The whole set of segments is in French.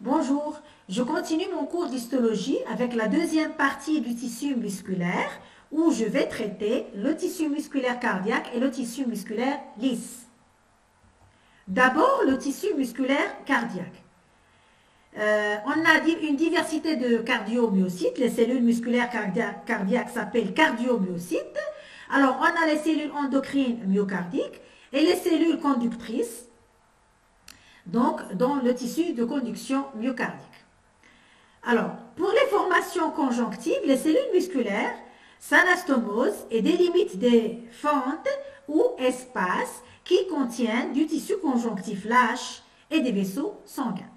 Bonjour, je continue mon cours d'histologie avec la deuxième partie du tissu musculaire où je vais traiter le tissu musculaire cardiaque et le tissu musculaire lisse. D'abord, le tissu musculaire cardiaque. On a une diversité de cardiomyocytes. Les cellules musculaires cardiaques s'appellent cardiomyocytes. Alors, on a les cellules endocrines myocardiques et les cellules conductrices, donc dans le tissu de conduction myocardique. Alors, pour les formations conjonctives, les cellules musculaires s'anastomosent et délimitent des fentes ou espaces qui contiennent du tissu conjonctif lâche et des vaisseaux sanguins.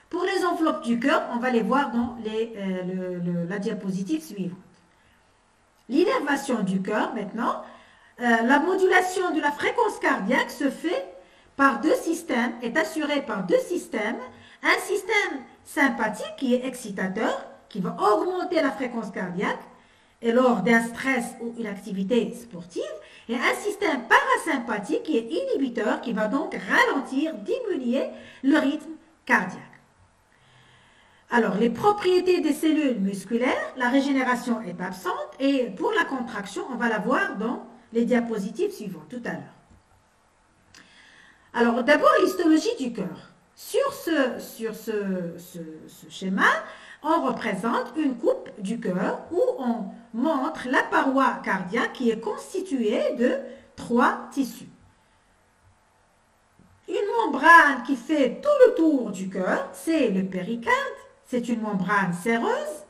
Pour les enveloppes du cœur, on va les voir dans la diapositive suivante. L'innervation du cœur, maintenant, la modulation de la fréquence cardiaque se fait par deux systèmes, est assurée par deux systèmes. Un système sympathique qui est excitateur, qui va augmenter la fréquence cardiaque et lors d'un stress ou une activité sportive, et un système parasympathique qui est inhibiteur, qui va donc ralentir, diminuer le rythme cardiaque. Alors, les propriétés des cellules musculaires, la régénération est absente et pour la contraction, on va la voir dans les diapositives suivantes tout à l'heure. Alors, d'abord, l'histologie du cœur. Sur ce schéma, on représente une coupe du cœur où on montre la paroi cardiaque qui est constituée de 3 tissus. Une membrane qui fait tout le tour du cœur, c'est le péricarde. C'est une membrane séreuse.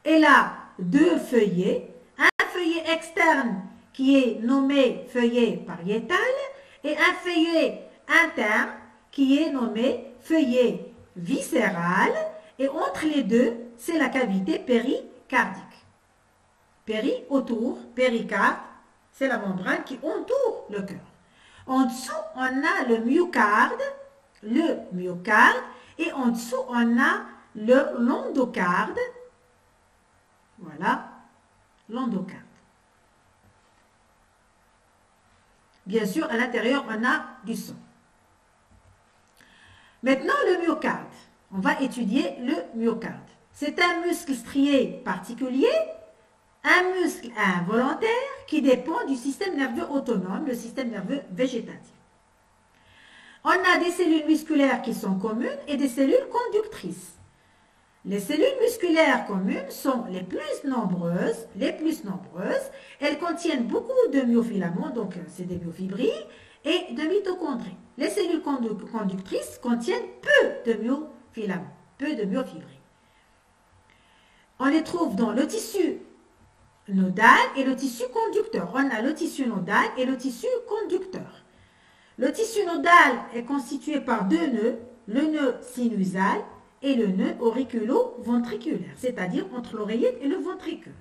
Elle a 2 feuillets. Un feuillet externe qui est nommé feuillet pariétal et un feuillet interne qui est nommé feuillet viscéral. Et entre les deux, c'est la cavité péricardique. Péri autour, péricarde, c'est la membrane qui entoure le cœur. En dessous, on a le myocarde, et en dessous, on a l'endocarde. Voilà, l'endocarde. Bien sûr, à l'intérieur, on a du sang. Maintenant, le myocarde. On va étudier le myocarde. C'est un muscle strié particulier, un muscle involontaire qui dépend du système nerveux autonome, le système nerveux végétatif. On a des cellules musculaires qui sont communes et des cellules conductrices. Les cellules musculaires communes sont les plus nombreuses. Elles contiennent beaucoup de myofilaments, donc c'est des myofibrilles, et de mitochondries. Les cellules conductrices contiennent peu de myofilaments, peu de myofibrilles. On les trouve dans le tissu nodal et le tissu conducteur. On a le tissu nodal et le tissu conducteur. Le tissu nodal est constitué par 2 nœuds, le nœud sinusal et le nœud auriculo-ventriculaire, c'est-à-dire entre l'oreillette et le ventricule.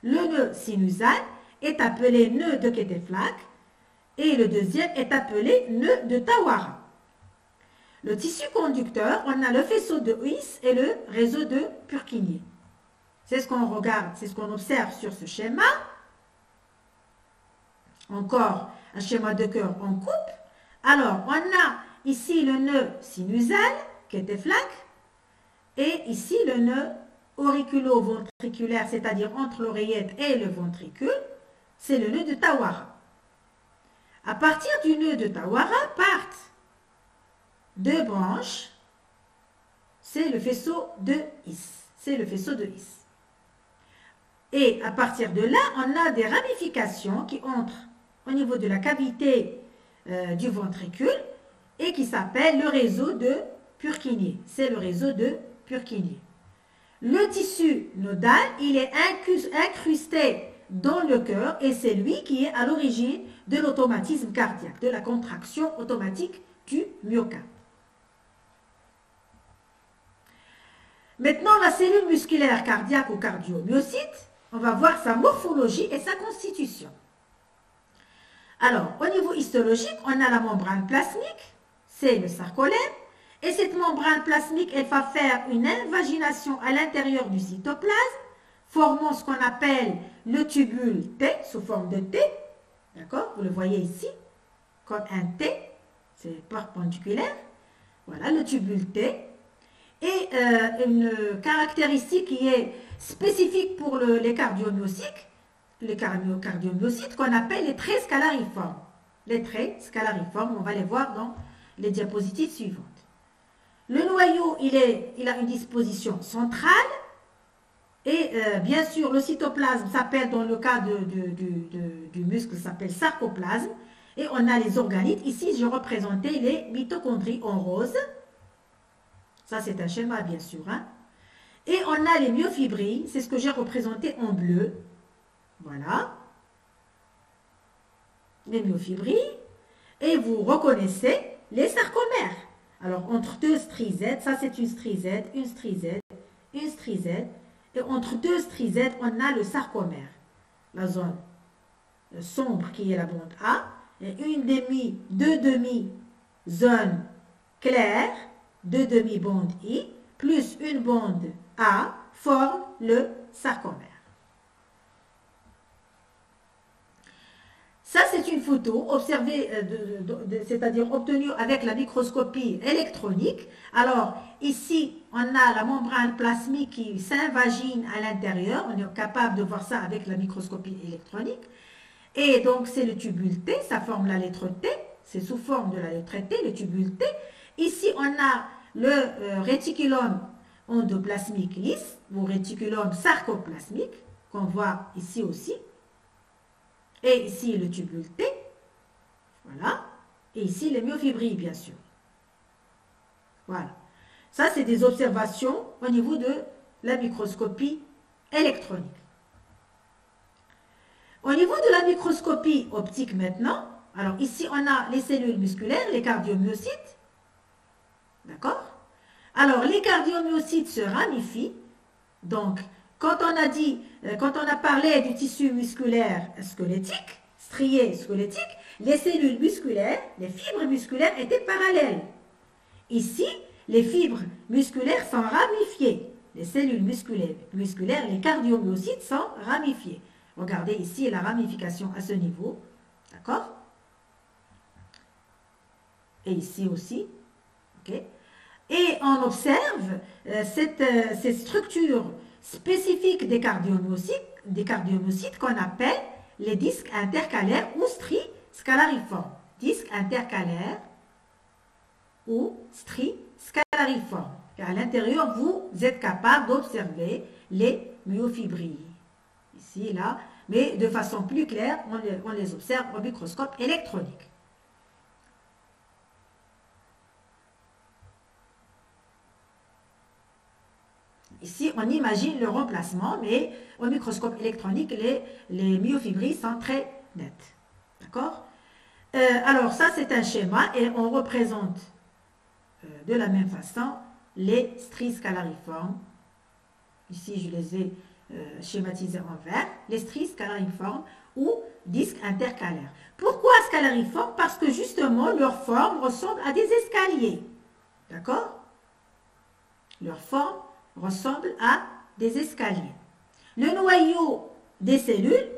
Le nœud sinusal est appelé nœud de Keteflach et le deuxième est appelé nœud de Tawara. Le tissu conducteur, on a le faisceau de His et le réseau de Purkinje. C'est ce qu'on regarde, c'est ce qu'on observe sur ce schéma. Encore un schéma de cœur en coupe. Alors, on a ici le nœud sinusal, Keteflach, et ici le nœud auriculo-ventriculaire, c'est-à-dire entre l'oreillette et le ventricule, c'est le nœud de Tawara. À partir du nœud de Tawara partent 2 branches, c'est le faisceau de His. Et à partir de là, on a des ramifications qui entrent au niveau de la cavité du ventricule et qui s'appelle le réseau de Purkinje. C'est le réseau de Purkinje. Le tissu nodal, il est incrusté dans le cœur et c'est lui qui est à l'origine de l'automatisme cardiaque, de la contraction automatique du myocarde. Maintenant, la cellule musculaire cardiaque ou cardiomyocyte, on va voir sa morphologie et sa constitution. Alors, au niveau histologique, on a la membrane plasmique, c'est le sarcolème, et cette membrane plasmique, elle va faire une invagination à l'intérieur du cytoplasme, formant ce qu'on appelle le tubule T, sous forme de T, d'accord? Vous le voyez ici, comme un T, c'est perpendiculaire. Voilà, le tubule T. Et une caractéristique qui est spécifique pour les cardiomyocytes, qu'on appelle les traits scalariformes. Les traits scalariformes, on va les voir dans les diapositives suivantes. Le noyau, il a une disposition centrale et bien sûr le cytoplasme s'appelle, dans le cas du muscle, s'appelle sarcoplasme, et on a les organites. Ici, j'ai représenté les mitochondries en rose. Ça, c'est un schéma, bien sûr. Hein. Et on a les myofibrilles, c'est ce que j'ai représenté en bleu. Voilà. Les myofibrilles. Et vous reconnaissez les sarcomères. Alors, entre deux stries Z, ça c'est une strie Z, une strie Z, une strie Z. Et entre deux stries Z, on a le sarcomère. La zone sombre qui est la bande A. Et deux demi-zones claires, deux demi-bandes I, plus une bande A, forment le sarcomère. Ça, c'est une photo observée, c'est-à-dire obtenue avec la microscopie électronique. Alors, ici, on a la membrane plasmique qui s'invagine à l'intérieur. On est capable de voir ça avec la microscopie électronique. Et donc, c'est le tubule T, ça forme la lettre T. C'est sous forme de la lettre T, le tubule T. Ici, on a le réticulum endoplasmique lisse, ou réticulum sarcoplasmique, qu'on voit ici aussi. Et ici, le tubule T. Voilà. Et ici, les myofibrilles, bien sûr. Voilà. Ça, c'est des observations au niveau de la microscopie électronique. Au niveau de la microscopie optique maintenant, alors ici, on a les cellules musculaires, les cardiomyocytes. D'accord? Alors, les cardiomyocytes se ramifient. Donc, quand on a parlé du tissu musculaire squelettique, strié squelettique, les cellules musculaires, les fibres musculaires étaient parallèles. Ici, les fibres musculaires sont ramifiées. Les cellules musculaires, les cardiomyocytes sont ramifiés. Regardez ici la ramification à ce niveau. D'accord? Et ici aussi. OK? Et on observe ces structures spécifiques des cardiomyocytes qu'on appelle les disques intercalaires ou stries scalariformes. Disques intercalaires ou stries scalariformes. À l'intérieur, vous êtes capable d'observer les myofibrilles. Ici, là, mais de façon plus claire, on les observe au microscope électronique. Ici, on imagine le remplacement, mais au microscope électronique, les myofibrilles sont très nettes. D'accord? Alors, ça, c'est un schéma et on représente de la même façon les stries scalariformes. Ici, je les ai schématisés en vert. Les stries scalariformes ou disques intercalaires. Pourquoi scalariformes? Parce que justement, leur forme ressemble à des escaliers. D'accord? Leur forme ressemble à des escaliers. Le noyau des cellules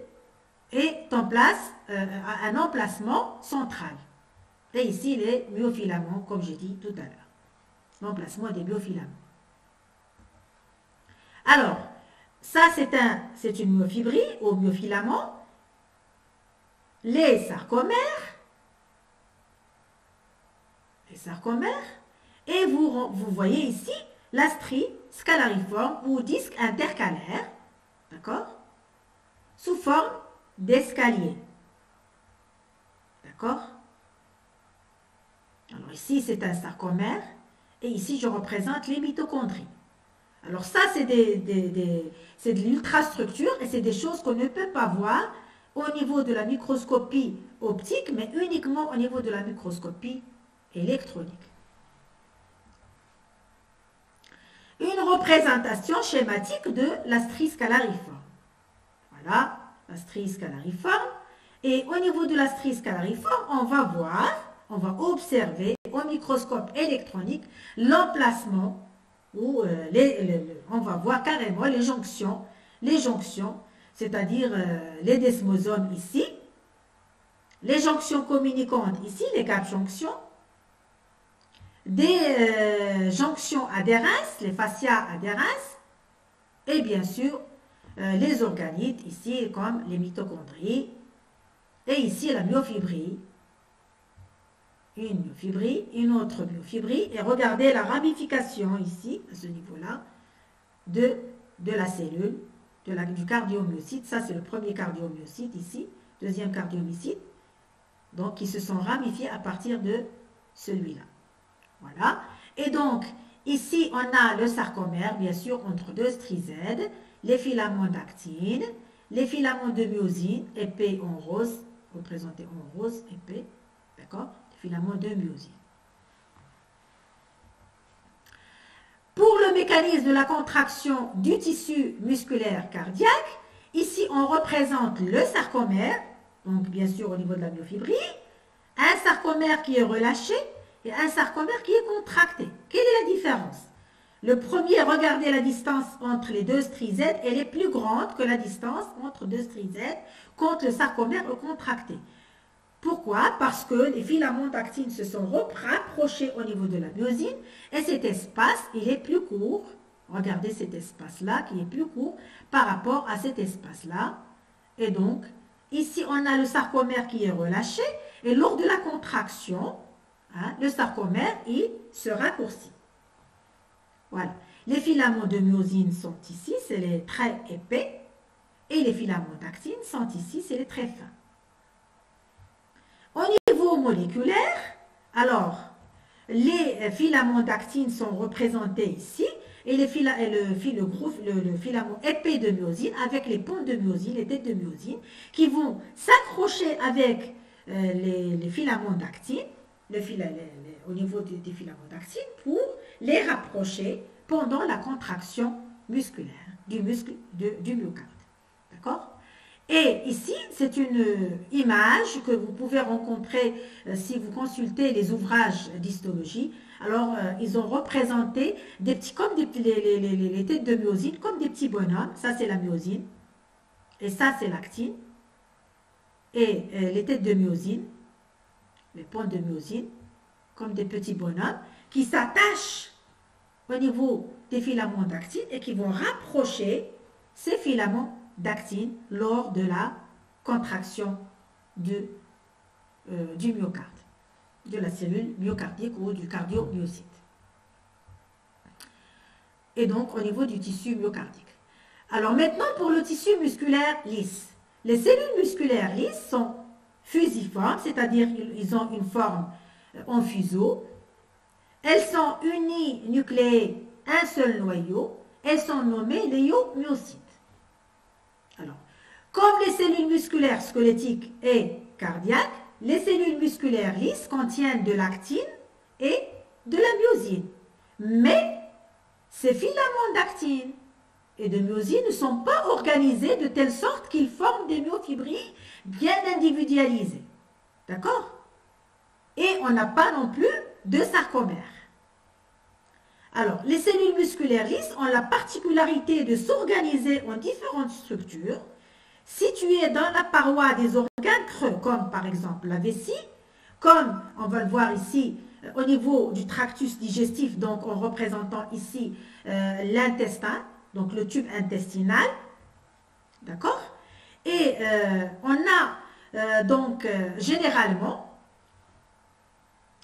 est en place, à un emplacement central. Et ici, les myofilaments, comme j'ai dit tout à l'heure. L'emplacement des myofilaments. Alors, ça, c'est une myofibrie ou myofilament. Les sarcomères. Et vous voyez ici la strie scalariforme ou disque intercalaire, d'accord, sous forme d'escalier. D'accord? Alors ici, c'est un sarcomère et ici, je représente les mitochondries. Alors ça, c'est de l'ultrastructure et c'est des choses qu'on ne peut pas voir au niveau de la microscopie optique, mais uniquement au niveau de la microscopie électronique. Une représentation schématique de la strie scalariforme. Voilà, la strie scalariforme. Et au niveau de la strie scalariforme, on va observer au microscope électronique l'emplacement où on va voir carrément les jonctions, c'est-à-dire les desmosomes ici, les jonctions communicantes ici, les 4 jonctions, des jonctions adhérentes, les fascias adhérentes, et bien sûr les organites ici comme les mitochondries, et ici la myofibrie, une myofibrie, une autre myofibrie, et regardez la ramification ici, à ce niveau-là, de la cellule, du cardiomyocyte. Ça c'est le premier cardiomyocyte ici, deuxième cardiomyocyte, donc qui se sont ramifiés à partir de celui-là. Voilà. Et donc, ici, on a le sarcomère, bien sûr, entre deux strizèdes, les filaments d'actine, les filaments de myosine, épais en rose, représentés en rose, épais, d'accord, les filaments de myosine. Pour le mécanisme de la contraction du tissu musculaire cardiaque, ici, on représente le sarcomère, donc bien sûr au niveau de la myofibrie, un sarcomère qui est relâché, et un sarcomère qui est contracté. Quelle est la différence? Le premier, regardez la distance entre les deux strizèdes, elle est plus grande que la distance entre deux strizèdes quand le sarcomère est contracté. Pourquoi? Parce que les filaments d'actine se sont rapprochés au niveau de la myosine et cet espace, il est plus court. Regardez cet espace-là qui est plus court par rapport à cet espace-là. Et donc, ici, on a le sarcomère qui est relâché et lors de la contraction, le sarcomère, il se raccourcit. Voilà. Les filaments de myosine sont ici, c'est les traits épais. Et les filaments d'actine sont ici, c'est les traits fins. Au niveau moléculaire, alors, les filaments d'actine sont représentés ici. Et le filament épais de myosine avec les ponts de myosine, les têtes de myosine, qui vont s'accrocher avec les filaments d'actine, au niveau des filaments d'actine pour les rapprocher pendant la contraction musculaire du muscle du myocarde. D'accord? Et ici, c'est une image que vous pouvez rencontrer si vous consultez les ouvrages d'histologie. Alors, ils ont représenté des petits, comme les têtes de myosine, comme des petits bonhommes. Ça, c'est la myosine. Et ça, c'est l'actine. Et les têtes de myosine, les points de myosine, comme des petits bonhommes, qui s'attachent au niveau des filaments d'actine et qui vont rapprocher ces filaments d'actine lors de la contraction du myocarde, de la cellule myocardique ou du cardiomyocyte. Et donc au niveau du tissu myocardique. Alors maintenant pour le tissu musculaire lisse. Les cellules musculaires lisses sont fusiformes, c'est-à-dire ils ont une forme en fuseau. Elles sont uninucléées, un seul noyau. Elles sont nommées léomyocytes. Alors, comme les cellules musculaires squelettiques et cardiaques, les cellules musculaires lisses contiennent de l'actine et de la myosine. Mais ces filaments d'actine et de myosine ne sont pas organisés de telle sorte qu'ils forment des myofibrilles bien individualisées. D'accord? Et on n'a pas non plus de sarcomère. Alors, les cellules musculaires lisses ont la particularité de s'organiser en différentes structures situées dans la paroi des organes creux, comme par exemple la vessie, comme on va le voir ici au niveau du tractus digestif, donc en représentant ici l'intestin, donc le tube intestinal, d'accord? Et on a généralement,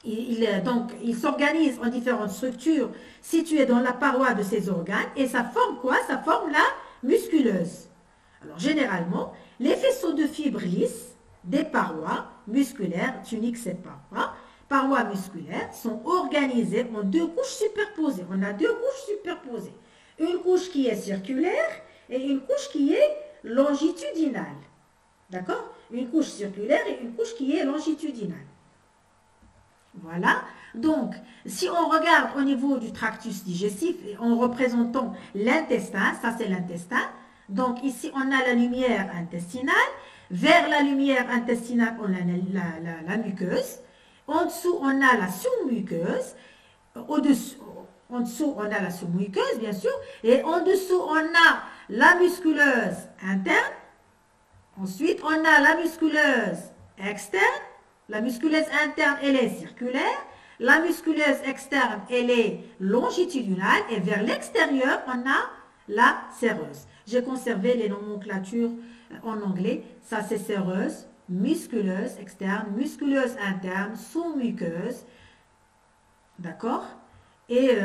il s'organise en différentes structures situées dans la paroi de ces organes et ça forme quoi? Ça forme la musculeuse. Alors généralement, les faisceaux de fibres lisses des parois musculaires, tuniques ces parois musculaires sont organisées en deux couches superposées. On a deux couches superposées. Une couche qui est circulaire et une couche qui est longitudinale. D'accord? Une couche circulaire et une couche qui est longitudinale. Voilà. Donc, si on regarde au niveau du tractus digestif, en représentant l'intestin, ça c'est l'intestin. Donc ici, on a la lumière intestinale. Vers la lumière intestinale, on a la muqueuse. En dessous, on a la sous-muqueuse. En dessous, on a la sous-muqueuse, bien sûr. Et en dessous, on a la musculeuse interne. Ensuite, on a la musculeuse externe. La musculeuse interne, elle est circulaire. La musculeuse externe, elle est longitudinale et vers l'extérieur, on a la séreuse. J'ai conservé les nomenclatures en anglais. Ça, c'est séreuse, musculeuse externe, musculeuse interne, sous-muqueuse. D'accord? Et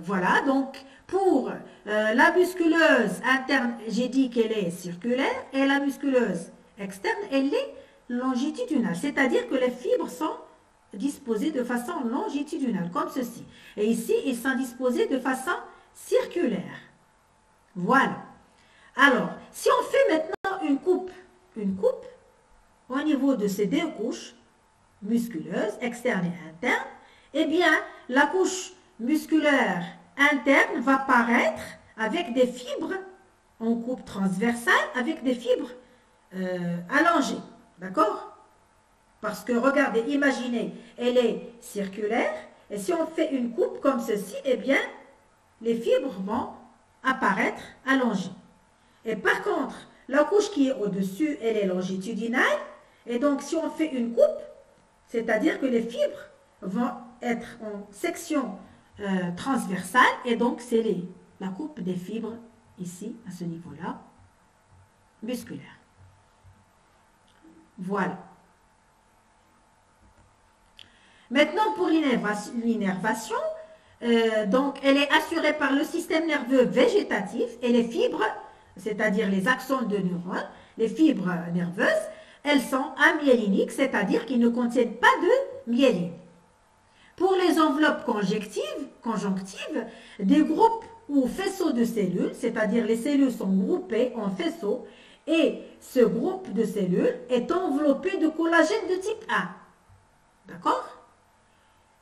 voilà, donc pour la musculeuse interne, j'ai dit qu'elle est circulaire et la musculeuse externe, elle est longitudinale. C'est-à-dire que les fibres sont disposées de façon longitudinale, comme ceci. Et ici, ils sont disposés de façon circulaire. Voilà. Alors, si on fait maintenant une coupe au niveau de ces deux couches, musculeuses, externe et interne, eh bien, la couche musculaire interne va paraître avec des fibres en coupe transversale, avec des fibres allongées. D'accord? Parce que, regardez, imaginez, elle est circulaire, et si on fait une coupe comme ceci, eh bien, les fibres vont apparaître allongées. Et par contre, la couche qui est au-dessus, elle est longitudinale, et donc si on fait une coupe, c'est-à-dire que les fibres vont être en section transversale, et donc c'est la coupe des fibres ici, à ce niveau-là, musculaire. Voilà. Maintenant, pour l'innervation, donc elle est assurée par le système nerveux végétatif et les fibres, c'est-à-dire les axones de neurones, les fibres nerveuses, elles sont amyéliniques, c'est-à-dire qu'ils ne contiennent pas de myéline. Pour les enveloppes conjonctives, des groupes ou faisceaux de cellules, c'est-à-dire les cellules sont groupées en faisceaux, et ce groupe de cellules est enveloppé de collagène de type 1. D'accord?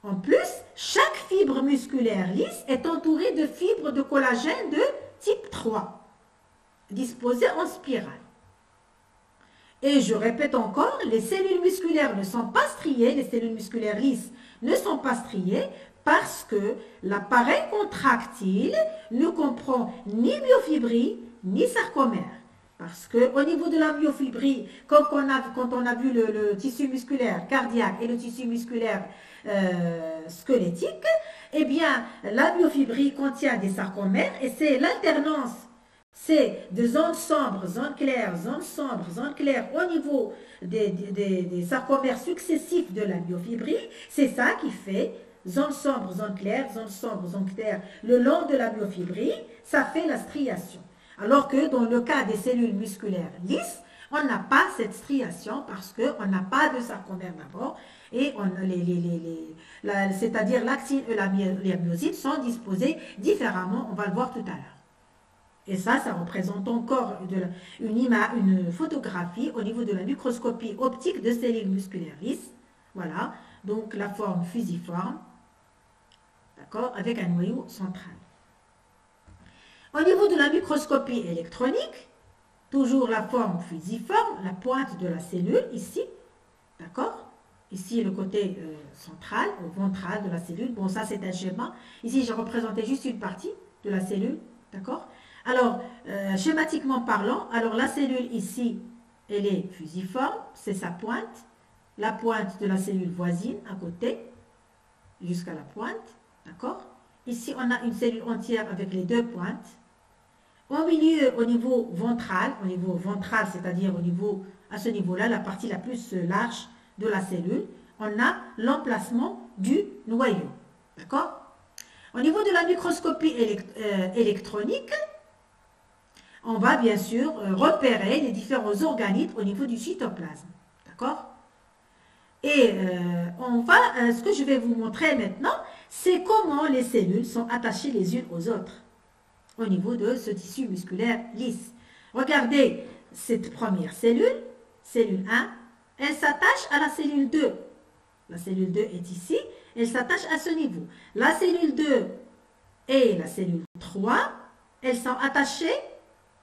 En plus, chaque fibre musculaire lisse est entourée de fibres de collagène de type 3, disposées en spirale. Et je répète encore, les cellules musculaires ne sont pas striées, les cellules musculaires lisses ne sont pas striées parce que l'appareil contractile ne comprend ni myofibrilles ni sarcomères. Parce qu'au niveau de la myofibrie, quand on a vu le tissu musculaire cardiaque et le tissu musculaire squelettique, eh bien, la myofibrie contient des sarcomères et c'est l'alternance. C'est de zones sombres, zones claires, zones sombres, zones claires au niveau des sarcomères successifs de la myofibrie. C'est ça qui fait zone sombre, zone claire, zone sombre, zone claire. Le long de la myofibrie, ça fait la striation. Alors que dans le cas des cellules musculaires lisses, on n'a pas cette striation parce qu'on n'a pas de sarcomère d'abord et c'est-à-dire l'actine et la myosine sont disposés différemment, on va le voir tout à l'heure. Et ça représente encore une photographie au niveau de la microscopie optique de cellules musculaires lisses. Voilà, donc la forme fusiforme, d'accord, avec un noyau central. Au niveau de la microscopie électronique, toujours la forme fusiforme, la pointe de la cellule ici, d'accord? Ici le côté central ou ventral de la cellule. Bon, ça c'est un schéma. Ici j'ai représenté juste une partie de la cellule, d'accord? Alors, schématiquement parlant, alors la cellule ici, elle est fusiforme, c'est sa pointe. La pointe de la cellule voisine à côté, jusqu'à la pointe, d'accord? Ici on a une cellule entière avec les deux pointes. Au milieu, au niveau ventral, c'est-à-dire à ce niveau-là, la partie la plus large de la cellule, on a l'emplacement du noyau. D'accord? Au niveau de la microscopie électronique, on va bien sûr repérer les différents organites au niveau du cytoplasme. D'accord? Et ce que je vais vous montrer maintenant, c'est comment les cellules sont attachées les unes aux autres au niveau de ce tissu musculaire lisse. Regardez cette première cellule, cellule 1, elle s'attache à la cellule 2. La cellule 2 est ici, elle s'attache à ce niveau. La cellule 2 et la cellule 3, elles sont attachées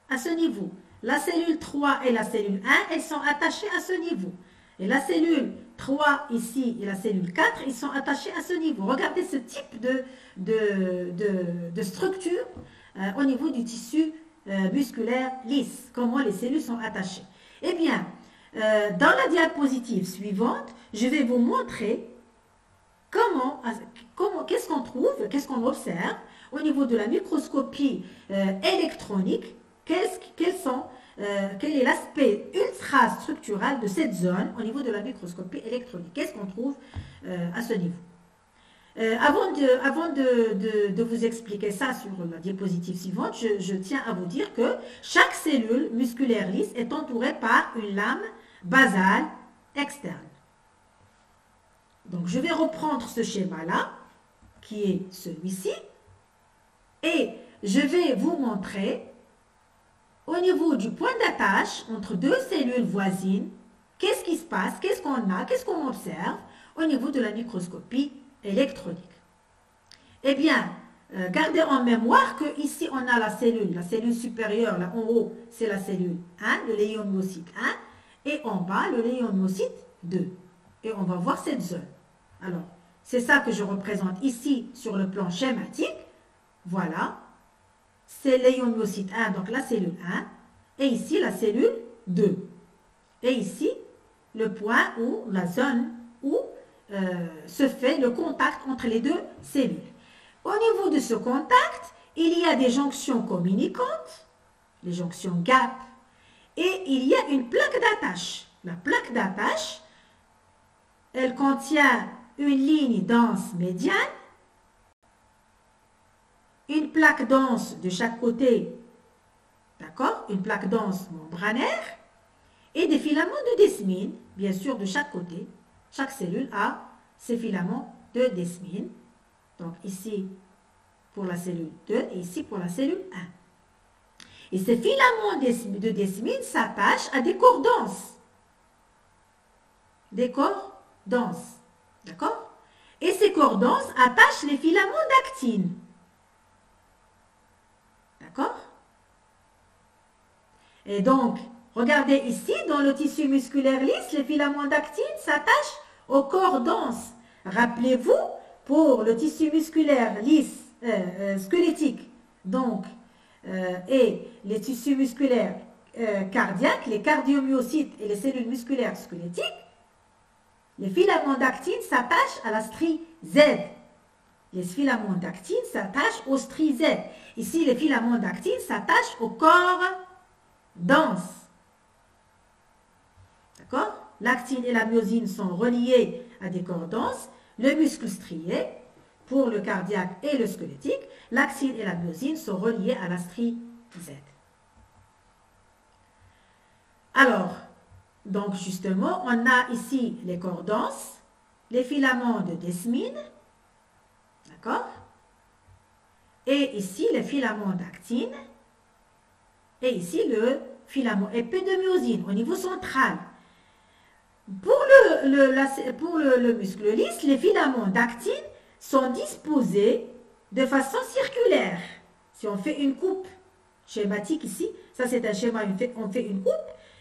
à ce niveau. La cellule 3 et la cellule 1, elles sont attachées à ce niveau. Et la cellule 3 ici et la cellule 4, ils sont attachés à ce niveau. Regardez ce type de structure au niveau du tissu musculaire lisse, comment les cellules sont attachées. Eh bien, dans la diapositive suivante, je vais vous montrer qu'est-ce qu'on trouve, qu'est-ce qu'on observe au niveau de la microscopie électronique, quel est l'aspect ultra-structural de cette zone au niveau de la microscopie électronique. Qu'est-ce qu'on trouve à ce niveau? Avant de vous expliquer ça sur la diapositive suivante, je tiens à vous dire que chaque cellule musculaire lisse est entourée par une lame basale externe. Donc, je vais reprendre ce schéma-là, qui est celui-ci, et je vais vous montrer au niveau du point d'attache entre deux cellules voisines, qu'est-ce qui se passe, qu'est-ce qu'on a, qu'est-ce qu'on observe au niveau de la microscopie électronique. Eh bien, gardez en mémoire que ici on a la cellule supérieure, là en haut, c'est la cellule 1, le léomyocyte 1, et en bas, le léomyocyte 2. Et on va voir cette zone. Alors, c'est ça que je représente ici sur le plan schématique. Voilà, c'est léomyocyte 1, donc la cellule 1, et ici la cellule 2. Et ici, le point où, la zone où se fait le contact entre les deux cellules. Au niveau de ce contact, il y a des jonctions communicantes, les jonctions gap, et il y a une plaque d'attache. La plaque d'attache, elle contient une ligne dense médiane, une plaque dense de chaque côté, d'accord, une plaque dense membranaire, et des filaments de desmine, bien sûr, de chaque côté. Chaque cellule a ses filaments de desmine. Donc ici pour la cellule 2 et ici pour la cellule 1. Et ces filaments de desmine s'attachent à des corps denses. Des corps denses. D'accord? Et ces corps denses attachent les filaments d'actine. D'accord? Et donc, regardez ici, dans le tissu musculaire lisse, les filaments d'actine s'attachent au corps dense. Rappelez-vous, pour le tissu musculaire lisse, squelettique, donc, et les tissus musculaires cardiaques, les cardiomyocytes et les cellules musculaires squelettiques, les filaments d'actine s'attachent à la strie Z. Les filaments d'actine s'attachent aux stries Z. Ici, les filaments d'actine s'attachent au corps dense. D'accord? L'actine et la myosine sont reliés à des corps denses. Le muscle strié, pour le cardiaque et le squelettique, l'actine et la myosine sont reliés à la strie Z. Alors, donc justement, on a ici les corps denses, les filaments de desmine, d'accord? Et ici, les filaments d'actine, et ici, le filament épais de myosine au niveau central. Pour le muscle lisse, les filaments d'actine sont disposés de façon circulaire. Si on fait une coupe schématique ici, ça c'est un schéma, on fait une coupe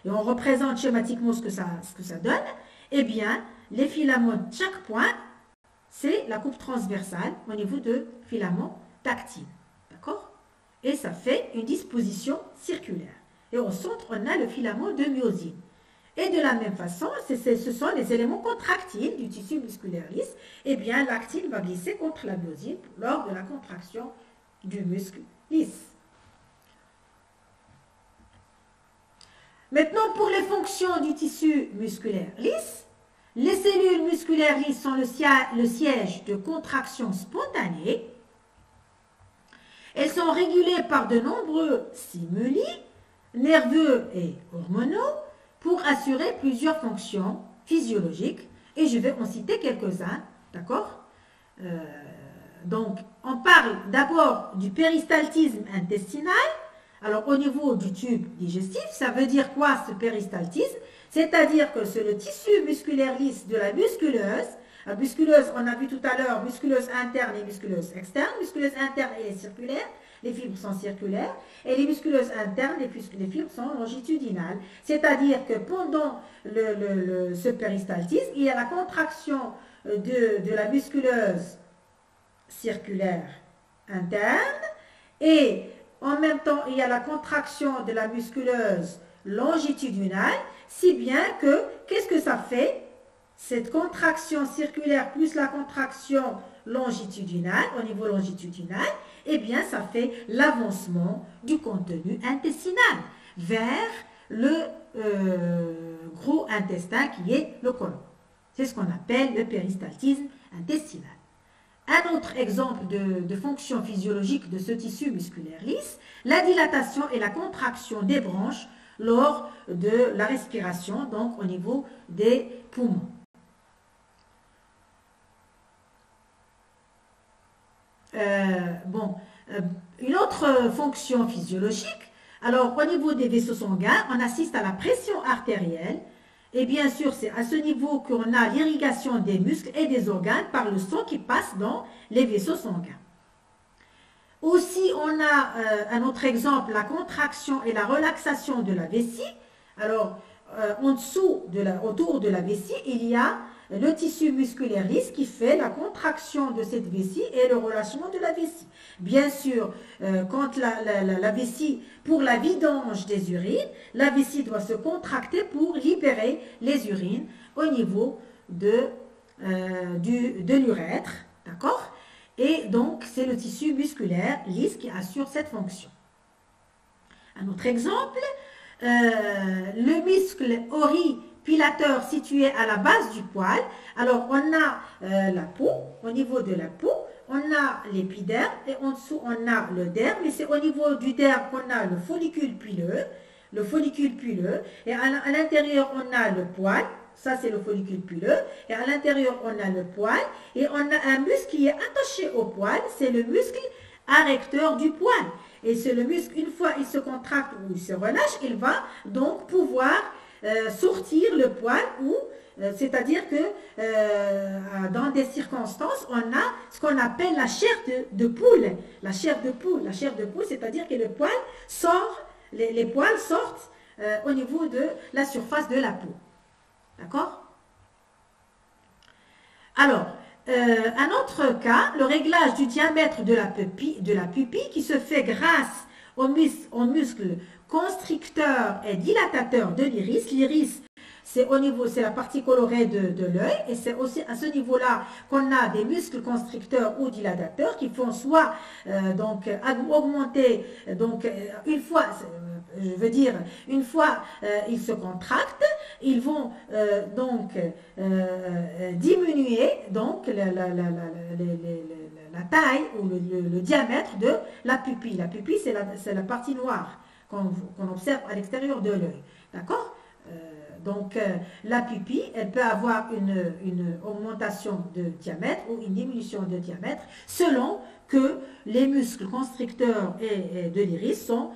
et on représente schématiquement ce que ça donne, eh bien, les filaments de chaque point, c'est la coupe transversale au niveau de filaments d'actine. D'accord? Et ça fait une disposition circulaire. Et au centre, on a le filament de myosine. Et de la même façon, ce sont les éléments contractiles du tissu musculaire lisse. Eh bien, l'actine va glisser contre la myosine lors de la contraction du muscle lisse. Maintenant, pour les fonctions du tissu musculaire lisse, les cellules musculaires lisses sont le siège de contraction spontanée. Elles sont régulées par de nombreux stimuli nerveux et hormonaux pour assurer plusieurs fonctions physiologiques. Et je vais en citer quelques-uns, d'accord? Donc, on parle d'abord du péristaltisme intestinal. Alors, au niveau du tube digestif, ça veut dire quoi ce péristaltisme? C'est-à-dire que c'est le tissu musculaire lisse de la musculeuse. La musculeuse, on a vu tout à l'heure, musculeuse interne et musculeuse externe. Musculeuse interne, elle est circulaire. Les fibres sont circulaires. Et les musculeuses internes, les fibres sont longitudinales. C'est-à-dire que pendant ce péristaltisme, il y a la contraction de la musculeuse circulaire interne et en même temps, il y a la contraction de la musculeuse longitudinale, si bien que, qu'est-ce que ça fait? cette contraction circulaire plus la contraction longitudinale, au niveau longitudinal, eh bien, ça fait l'avancement du contenu intestinal vers le gros intestin qui est le côlon. C'est ce qu'on appelle le péristaltisme intestinal. Un autre exemple de fonction physiologique de ce tissu musculaire lisse, la dilatation et la contraction des branches lors de la respiration, donc au niveau des poumons. Une autre fonction physiologique, alors au niveau des vaisseaux sanguins, on assiste à la pression artérielle et bien sûr c'est à ce niveau qu'on a l'irrigation des muscles et des organes par le sang qui passe dans les vaisseaux sanguins. Aussi on a un autre exemple, la contraction et la relaxation de la vessie. Alors autour de la vessie, il y a le tissu musculaire lisse qui fait la contraction de cette vessie et le relâchement de la vessie. Bien sûr, quand la vessie, pour la vidange des urines, la vessie doit se contracter pour libérer les urines au niveau de l'urètre, d'accord? Et donc, c'est le tissu musculaire lisse qui assure cette fonction. Un autre exemple, le muscle oripilateur situé à la base du poil. Alors, on a la peau, au niveau de la peau, on a l'épiderme et en dessous, on a le derme. Et c'est au niveau du derme qu'on a le follicule pileux. Et à l'intérieur, on a le poil. Ça, c'est le follicule pileux. Et à l'intérieur, on a le poil. Et on a un muscle qui est attaché au poil. C'est le muscle arrecteur du poil. Et c'est le muscle, une fois il se contracte ou il se relâche, il va donc pouvoir sortir le poil ou c'est-à-dire que dans des circonstances, on a ce qu'on appelle la chair de poule. La chair de poule, c'est-à-dire que le poil sort, les poils sortent au niveau de la surface de la peau. D'accord? Alors, un autre cas, le réglage du diamètre de la pupille qui se fait grâce au muscle constricteur et dilatateur de l'iris. L'iris, c'est la partie colorée de l'œil et c'est aussi à ce niveau-là qu'on a des muscles constricteurs ou dilatateurs qui font soit augmenter, une fois ils se contractent, ils vont diminuer donc la taille ou le diamètre de la pupille. La pupille, c'est la partie noire qu'on observe à l'extérieur de l'œil. D'accord? La pupille, elle peut avoir une augmentation de diamètre ou une diminution de diamètre selon que les muscles constricteurs et de l'iris sont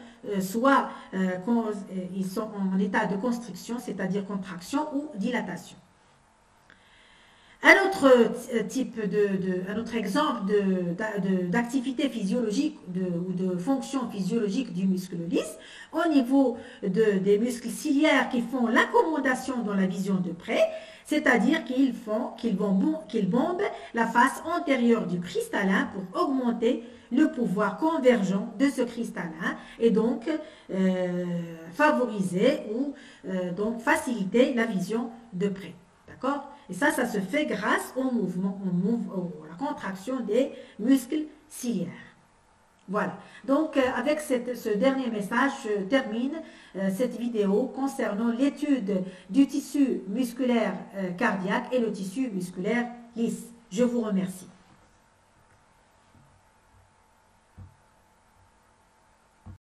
ils sont en état de constriction, c'est-à-dire contraction ou dilatation. Un autre exemple d'activité physiologique ou de fonction physiologique du muscle lisse, au niveau des muscles ciliaires qui font l'accommodation dans la vision de près, c'est-à-dire qu'ils bombent la face antérieure du cristallin pour augmenter le pouvoir convergent de ce cristallin et donc favoriser ou faciliter la vision de près. D'accord? Et ça se fait grâce au mouvement, à la contraction des muscles ciliaires. Voilà. Donc, avec ce dernier message, je termine cette vidéo concernant l'étude du tissu musculaire cardiaque et le tissu musculaire lisse. Je vous remercie.